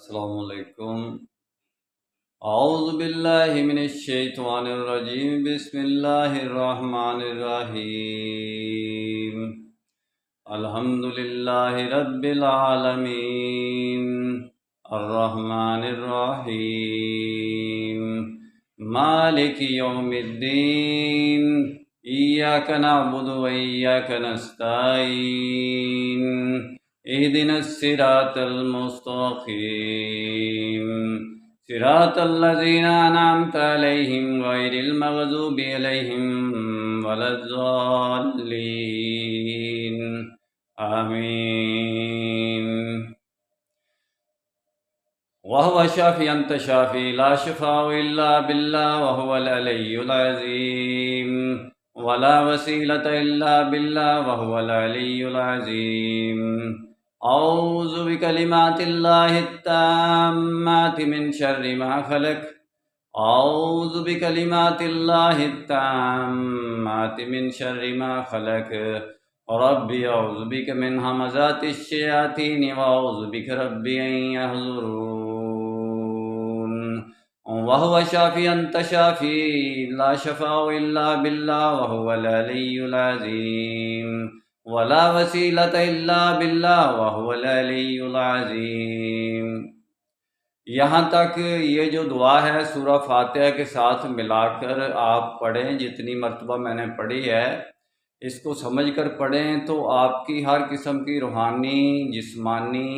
السلام علیکم۔ اعوذ باللہ من الشیطان الرجیم، بسم اللہ الرحمن الرحیم۔ الحمد للہ رب العالمین، الرحمن الرحیم، مالک یوم الدین، ایاک نعبد و ایاک نستعین، اہدنا الصراط المستقیم، صراط الذین انعمت علیہم غیر المغضوب علیہم ولا الضالین، آمین۔ وهو شافی انت شافی لا شفاء الا باللہ وهو العلی العظیم، ولا وسیلۃ الا باللہ وهو العلی العظیم۔ اعوذ بکلمات اللہ التامات من شر ما خلق، اعوذ بکلمات اللہ التامات من شر ما خلق، ربی اعوذ بک من همزات الشیاطین واعوذ بک ربی ان یحضرون۔ وهو شافی انت شافی لا شفاء الا باللہ وهو العلی العظیم، ولا وسیلۃ الا باللہ وهو العلی العظیم۔ یہاں تک یہ جو دعا ہے سورہ فاتحہ کے ساتھ ملا کر آپ پڑھیں، جتنی مرتبہ میں نے پڑھی ہے اس کو سمجھ کر پڑھیں تو آپ کی ہر قسم کی روحانی، جسمانی،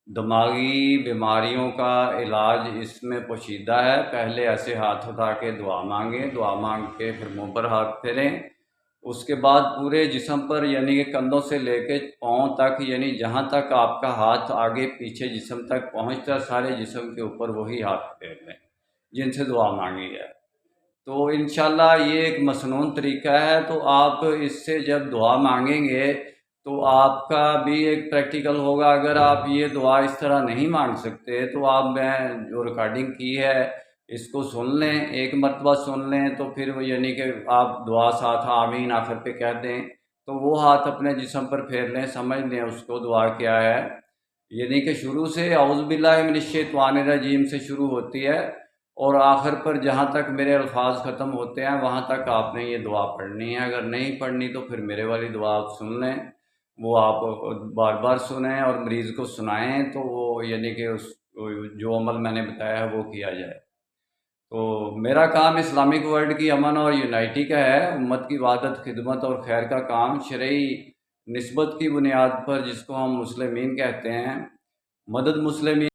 دماغی بیماریوں کا علاج اس میں پوشیدہ ہے۔ پہلے ایسے ہاتھ اٹھا کے دعا مانگیں، دعا مانگ کے پھر منہ پر ہاتھ پھیریں، اس کے بعد پورے جسم پر یعنی کہ کندھوں سے لے کے پاؤں تک، یعنی جہاں تک آپ کا ہاتھ آگے پیچھے جسم تک پہنچتا ہے سارے جسم کے اوپر وہی ہاتھ پھیر لیں جن سے دعا مانگی ہے۔ تو انشاءاللہ یہ ایک مسنون طریقہ ہے، تو آپ اس سے جب دعا مانگیں گے تو آپ کا بھی ایک پریکٹیکل ہوگا۔ اگر آپ یہ دعا اس طرح نہیں مانگ سکتے تو آپ میں جو ریکارڈنگ کی ہے اس کو سن لیں، ایک مرتبہ سن لیں، تو پھر وہ یعنی کہ آپ دعا ساتھ آمین آخر پہ کہہ دیں تو وہ ہاتھ اپنے جسم پر پھیر لیں، سمجھ لیں اس کو دعا کیا ہے، یعنی کہ شروع سے اعوذ باللہ من الشیطان الرجیم سے شروع ہوتی ہے اور آخر پر جہاں تک میرے الفاظ ختم ہوتے ہیں وہاں تک آپ نے یہ دعا پڑھنی ہے۔ اگر نہیں پڑھنی تو پھر میرے والی دعا آپ سن لیں، وہ آپ بار بار سنیں اور مریض کو سنائیں تو وہ یعنی کہ اس جو عمل میں نے بتایا ہے وہ کیا جائے۔ تو میرا کام اسلامک ورلڈ کی امن اور یونائٹی کا ہے، امت کی وحدت، خدمت اور خیر کا کام شرعی نسبت کی بنیاد پر، جس کو ہم مسلمین کہتے ہیں، مدد مسلمین